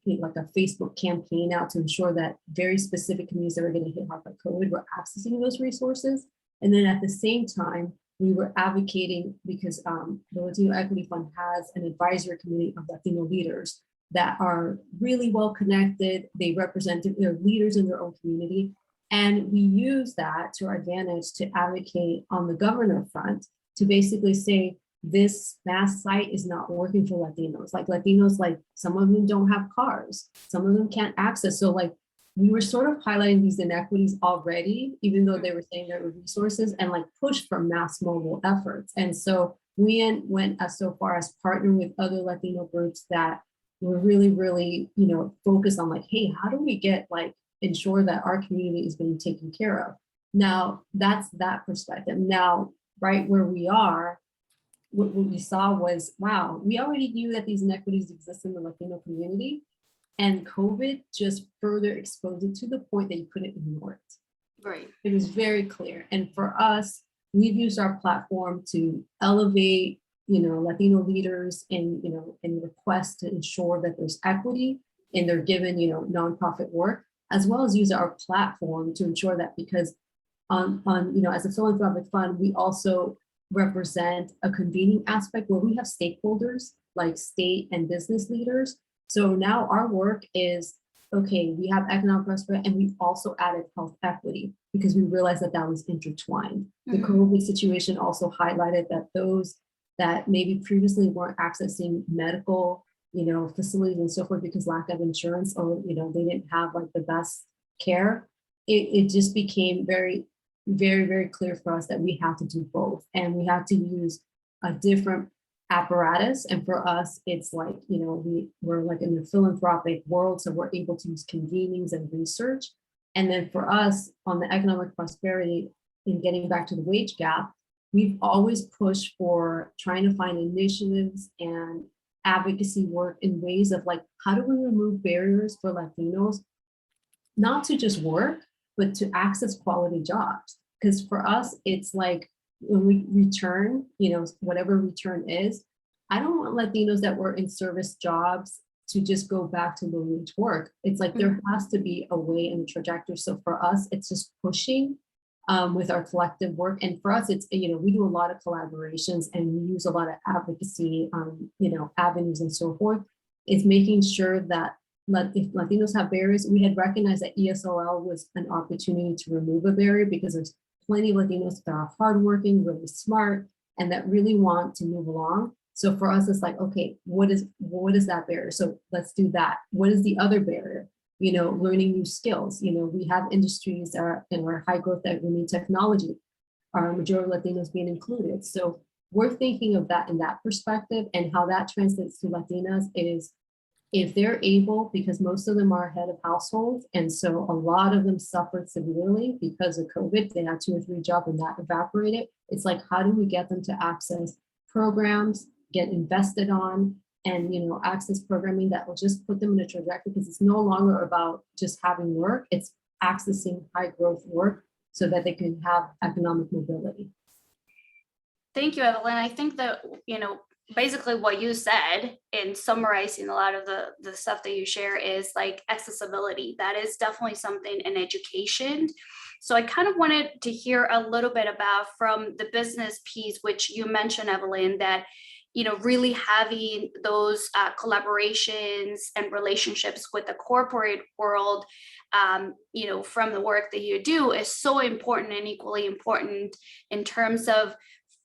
Facebook campaign out to ensure that very specific communities that were going to hit hard by COVID were accessing those resources. And then at the same time, we were advocating because the Latino Equity Fund has an advisory committee of Latino leaders that are really well connected. They represent their leaders in their own community. And we use that to our advantage to advocate on the governor front to basically say, this mass site is not working for Latinos. Like Latinos, like some of them don't have cars, some of them can't access. So like we were sort of highlighting these inequities already, even though they were saying there were resources and like push for mass mobile efforts. And so we went as so far as partner with other Latino groups that were really, really, focused on like, hey, how do we get like ensure that our community is being taken care of? Now that's that perspective. Now, right where we are, what we saw was, wow, we already knew that these inequities exist in the Latino community, and COVID just further exposed it to the point that you couldn't ignore it. Right. It was very clear. And for us, we've used our platform to elevate, Latino leaders in requests to ensure that there's equity in their given, nonprofit work, as well as use our platform to ensure that because as a philanthropic fund, we also represent a convening aspect where we have stakeholders like state and business leaders. So now our work is, okay, we have economic prosperity and we've also added health equity because we realized that that was intertwined. The COVID situation also highlighted that those that maybe previously weren't accessing medical, facilities and so forth because lack of insurance or, they didn't have like the best care. It just became very, very, very clear for us that we have to do both and we have to use a different apparatus. And for us, it's like, we're like in the philanthropic world, so we're able to use convenings and research. And then for us on the economic prosperity in getting back to the wage gap, we've always pushed for trying to find initiatives and advocacy work in ways of like, how do we remove barriers for Latinos, not to just work, but to access quality jobs? Because for us, it's like when we return, whatever return is, I don't want Latinos that were in service jobs to just go back to low wage work. It's like there has to be a way and a trajectory. So for us, it's just pushing with our collective work. And for us, it's, we do a lot of collaborations and we use a lot of advocacy, avenues and so forth. It's making sure that if Latinos have barriers, we had recognized that ESOL was an opportunity to remove a barrier because there's plenty of Latinos that are hardworking, really smart, and that really want to move along. So for us, it's like, okay, what is that barrier? So let's do that. What is the other barrier? Learning new skills. We have industries that are in our high growth that we need technology, our majority of Latinos being included. So we're thinking of that in that perspective, and how that translates to Latinas is if they're able, because most of them are head of households, and so a lot of them suffered severely because of COVID. They had 2 or 3 jobs and that evaporated. It's like, how do we get them to access programs, get invested on, and access programming that will just put them in a trajectory, because it's no longer about just having work, it's accessing high growth work so that they can have economic mobility. Thank you, Evelyn. I think that, basically what you said in summarizing a lot of the stuff that you share is like accessibility. That is definitely something in education. So I kind of wanted to hear a little bit about from the business piece, which you mentioned, Evelyn, that really having those collaborations and relationships with the corporate world, from the work that you do is so important and equally important in terms of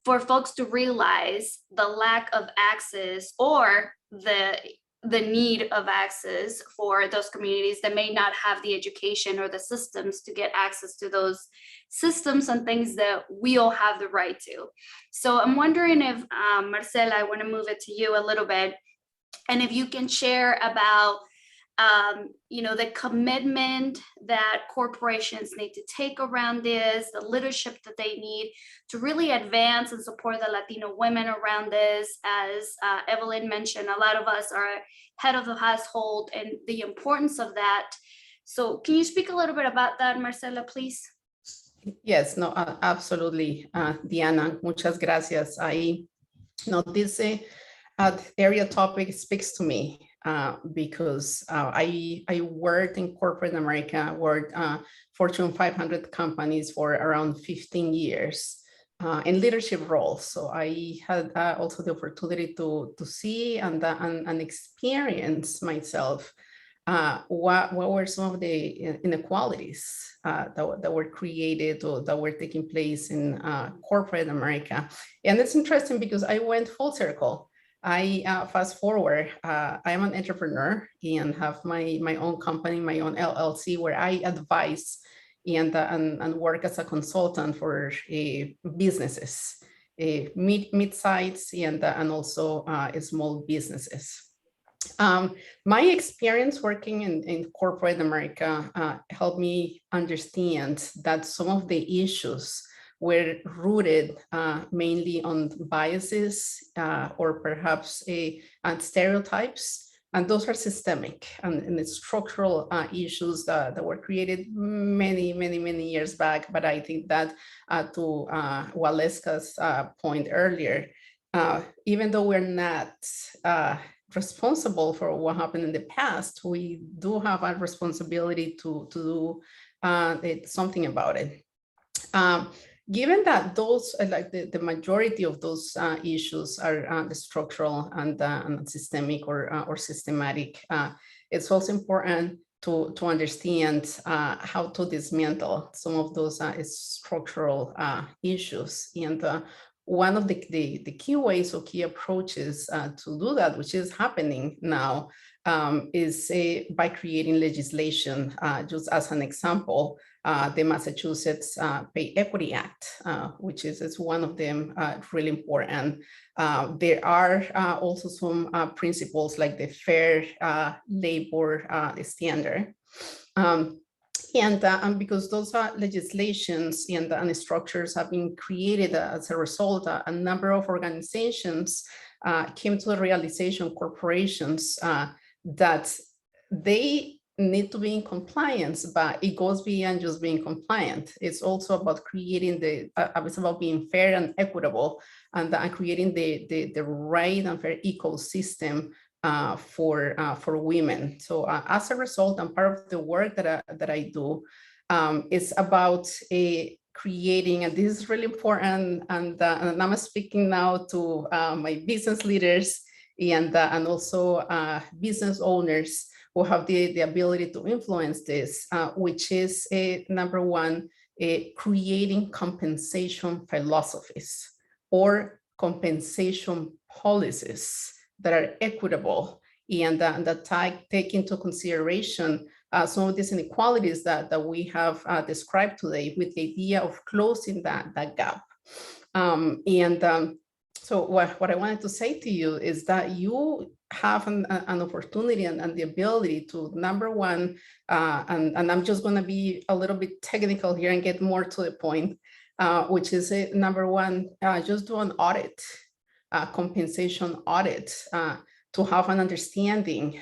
for folks to realize the lack of access or the the need of access for those communities that may not have the education or the systems to get access to those systems and things that we all have the right to. So I'm wondering if, Marcela, I want to move it to you a little bit, and if you can share about the commitment that corporations need to take around this, the leadership that they need to really advance and support the Latino women around this. As Evelyn mentioned, a lot of us are head of the household and the importance of that. So can you speak a little bit about that, Marcela, please? Yes, no, absolutely, Diana, muchas gracias. This area topic speaks to me because I worked in corporate America, worked Fortune 500 companies for around 15 years in leadership roles. So I had also the opportunity to see and experience myself what were some of the inequalities that were created or that were taking place in corporate America. And it's interesting because I went full circle. I fast forward, I am an entrepreneur and have my own company, my own LLC, where I advise and work as a consultant for businesses, mid-size and also small businesses. My experience working in corporate America helped me understand that some of the issues were rooted mainly on biases or perhaps on stereotypes. And those are systemic and structural issues that were created many years back. But I think that to Waleska's point earlier, even though we're not responsible for what happened in the past, we do have a responsibility to do something about it. Given that those, like the majority of those issues are the structural and systemic or systematic, it's also important to understand how to dismantle some of those structural issues. And one of the key ways or key approaches to do that, which is happening now, is by creating legislation. Just as an example, the Massachusetts Pay Equity Act, which is one of them, really important. There are also some principles like the Fair Labor Standard. And because those legislations and structures have been created as a result, a number of organizations came to the realization, corporations, that they need to be in compliance, but it goes beyond just being compliant. It's also about creating it's about being fair and equitable and creating the right and fair ecosystem for women. So as a result, and part of the work that I do is about creating, and this is really important, and I'm speaking now to my business leaders and also business owners who have the ability to influence this, which is number one, creating compensation philosophies or compensation policies that are equitable and that take into consideration some of these inequalities that we have described today, with the idea of closing that gap. So what I wanted to say to you is that you have an opportunity and the ability to, number one, and I'm just going to be a little bit technical here and get more to the point, which is number one, just do an audit, compensation audit, to have an understanding,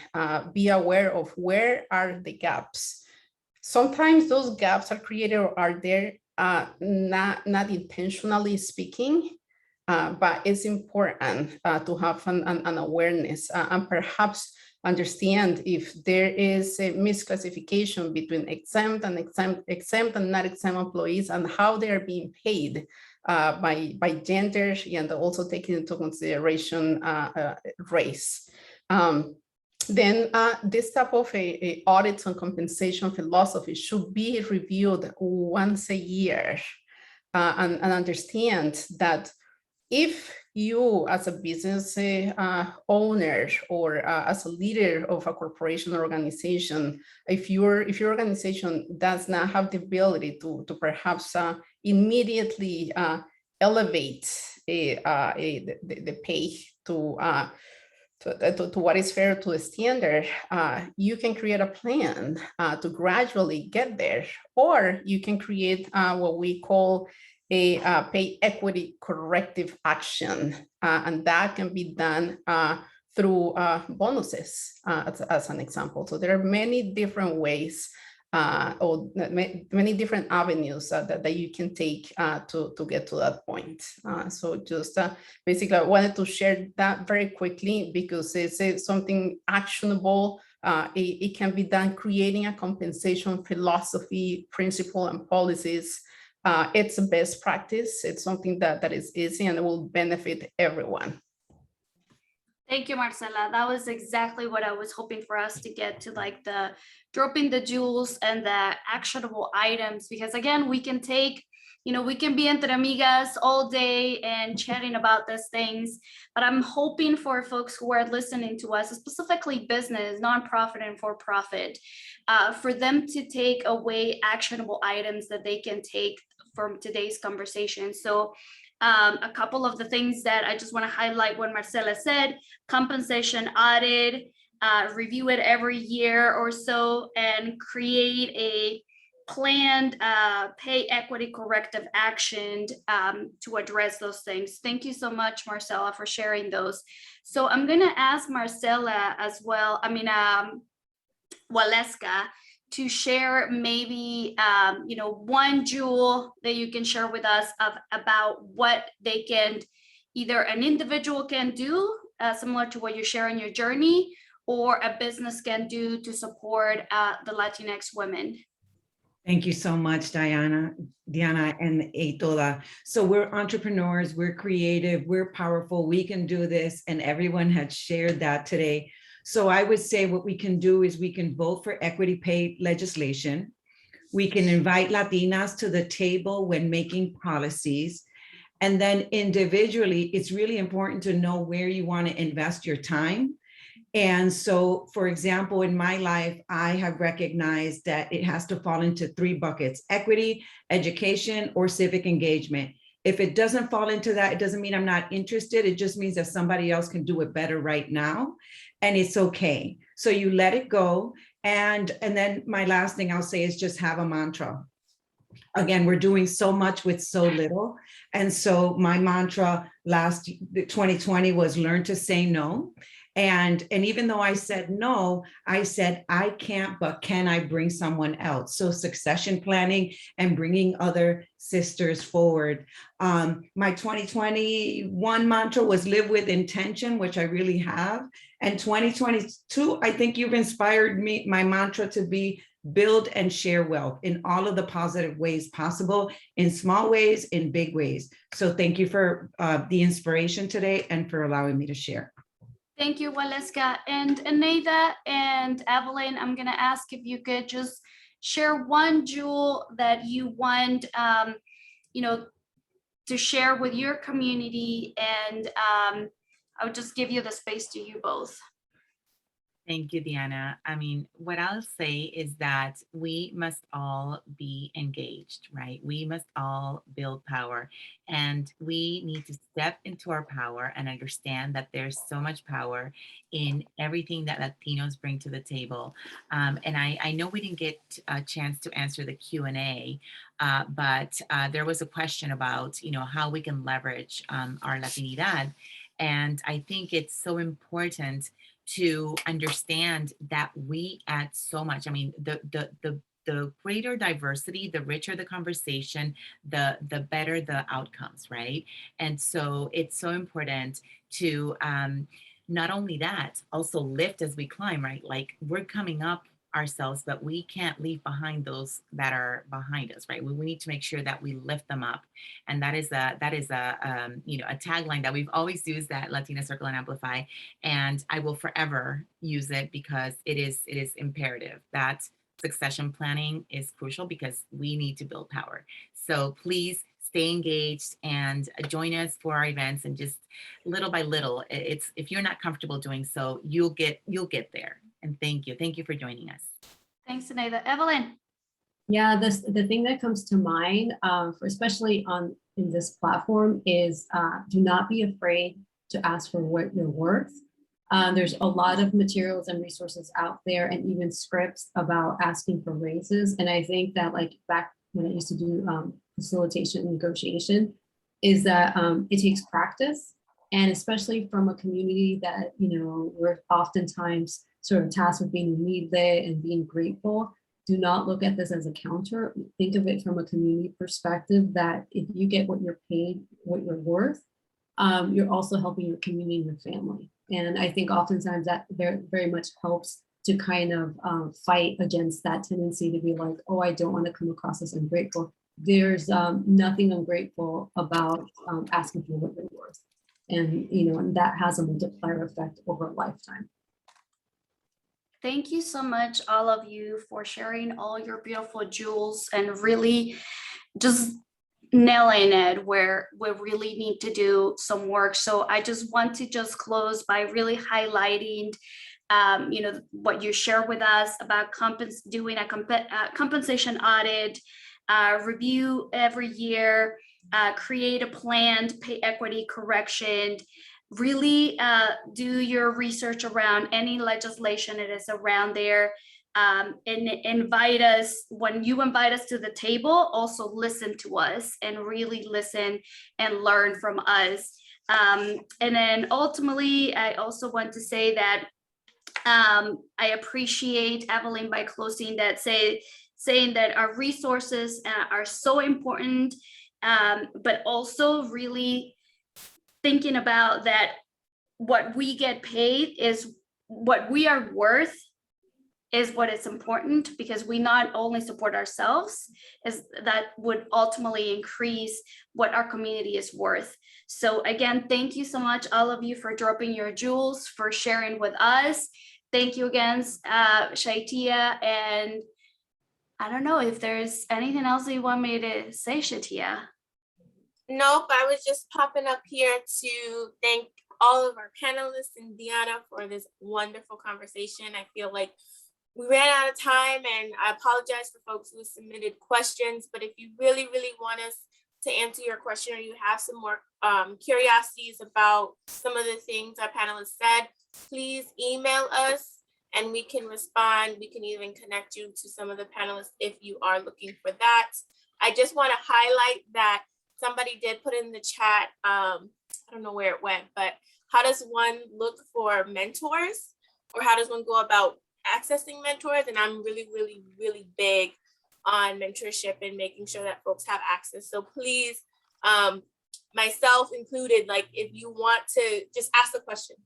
be aware of where are the gaps. Sometimes those gaps are created or are there not intentionally speaking, but it's important to have an awareness and perhaps understand if there is a misclassification between exempt and not exempt employees and how they are being paid by gender, and also taking into consideration race. Then this type of audits on compensation philosophy should be reviewed once a year and understand that if you as a business owner or as a leader of a corporation or organization, if your organization does not have the ability to perhaps immediately elevate the pay to what is fair to the standard, you can create a plan to gradually get there, or you can create what we call a pay equity corrective action, and that can be done through bonuses, as an example. So there are many different ways or many different avenues that you can take to get to that point. So just basically, I wanted to share that very quickly because it's something actionable. It can be done creating a compensation philosophy, principle, and policies. It's a best practice. It's something that is easy and it will benefit everyone. Thank you, Marcela. That was exactly what I was hoping for us to get to, like the dropping the jewels and the actionable items, because again, we can take, we can be entre amigas all day and chatting about these things, but I'm hoping for folks who are listening to us, specifically business, nonprofit and for-profit, for them to take away actionable items that they can take from today's conversation. So a couple of the things that I just want to highlight what Marcela said: compensation audit, review it every year or so, and create a planned pay equity corrective action to address those things. Thank you so much, Marcela, for sharing those. So I'm going to ask Marcela as well, Waleska, to share maybe one jewel that you can share with us about what they can, either an individual can do similar to what you share in your journey, or a business can do to support the Latinx women. Thank you so much, Diana and Toda. So we're entrepreneurs, we're creative, we're powerful, we can do this, and everyone had shared that today. So I would say what we can do is we can vote for equity pay legislation. We can invite Latinas to the table when making policies. And then individually, it's really important to know where you want to invest your time. And so, for example, in my life, I have recognized that it has to fall into 3 buckets: equity, education, or civic engagement. If it doesn't fall into that, it doesn't mean I'm not interested. It just means that somebody else can do it better right now. And it's okay. So you let it go. And then my last thing I'll say is just have a mantra. Again, we're doing so much with so little. And so my mantra last 2020 was learn to say no. And even though I said no, I said, I can't, but can I bring someone else? So succession planning and bringing other sisters forward. My 2021 mantra was live with intention, which I really have. And 2022, I think you've inspired me, my mantra to be build and share wealth in all of the positive ways possible, in small ways, in big ways. So thank you for the inspiration today and for allowing me to share. Thank you, Waleska. And Eneida and Evelyn, I'm going to ask if you could just share one jewel that you want, to share with your community. And I would just give you the space to you both. Thank you, Diana. What I'll say is that we must all be engaged, right? We must all build power, and we need to step into our power and understand that there's so much power in everything that Latinos bring to the table. And I know we didn't get a chance to answer the Q&A, but there was a question about, how we can leverage our Latinidad. And I think it's so important to understand that we add so much. The greater diversity, the richer the conversation, the better the outcomes, right? And so it's so important to not only that, also lift as we climb, right? Like we're coming up ourselves, but we can't leave behind those that are behind us, right? We need to make sure that we lift them up, and that is a tagline that we've always used at Latina Circle and Amplify, and I will forever use it because it is imperative that succession planning is crucial because we need to build power. So please stay engaged and join us for our events, and just little by little, it's, if you're not comfortable doing so, you'll get there. And thank you for joining us. Thanks, Zenaida. Evelyn. Yeah, the thing that comes to mind, for especially in this platform, is do not be afraid to ask for what you're worth. There's a lot of materials and resources out there, and even scripts about asking for raises. And I think that, like, back when I used to do facilitation and negotiation, is that it takes practice, and especially from a community that, you know, we're oftentimes sort of tasked with being lead-led and being grateful. Do not look at this as a counter. Think of it from a community perspective, that if you get what you're paid, what you're worth, you're also helping your community and your family. And I think oftentimes that very much helps to kind of fight against that tendency to be like, oh, I don't want to come across as ungrateful. There's nothing ungrateful about asking for what you're worth. And, you know, and that has a multiplier effect over a lifetime. Thank you so much, all of you, for sharing all your beautiful jewels and really just nailing it where we really need to do some work. So I just want to just close by really highlighting, you know, what you share with us about doing a compensation audit, review every year, create a planned pay equity correction. Really do your research around any legislation that is around there, and invite us. When you invite us to the table, also listen to us and really listen and learn from us. And then ultimately, I also want to say that I appreciate Evelyn by closing that, saying that our resources are so important, but also really thinking about that what we get paid is what we are worth, is what is important, because we not only support ourselves, is that would ultimately increase what our community is worth. So again, thank you so much, all of you, for dropping your jewels, for sharing with us. Thank you again, Shaitia. And I don't know if there's anything else that you want me to say, Shaitia. Nope, I was just popping up here to thank all of our panelists and Diana for this wonderful conversation. I feel like we ran out of time, and I apologize for folks who submitted questions, but if you really, really want us to answer your question, or you have some more curiosities about some of the things our panelists said, please email us and we can respond. We can even connect you to some of the panelists if you are looking for that. I just want to highlight that somebody did put in the chat, I don't know where it went, but how does one look for mentors, or how does one go about accessing mentors? And I'm really, really, really big on mentorship and making sure that folks have access. So please, myself included, like, if you want to just ask the question,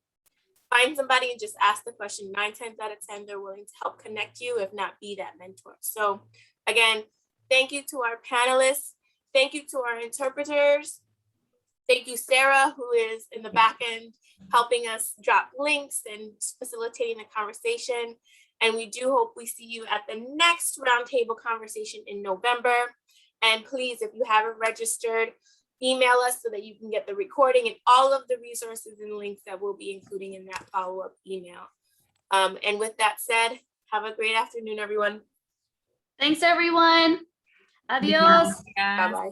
find somebody and just ask the question. 9 times out of 10, they're willing to help connect you, if not be that mentor. So again, thank you to our panelists. Thank you to our interpreters. Thank you, Sarah, who is in the back end helping us drop links and facilitating the conversation. And we do hope we see you at the next roundtable conversation in November. And please, if you haven't registered, email us so that you can get the recording and all of the resources and links that we'll be including in that follow-up email. And with that said, have a great afternoon, everyone. Thanks, everyone. Adios. Bye-bye.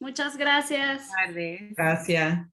Muchas gracias. Tardes. Gracias.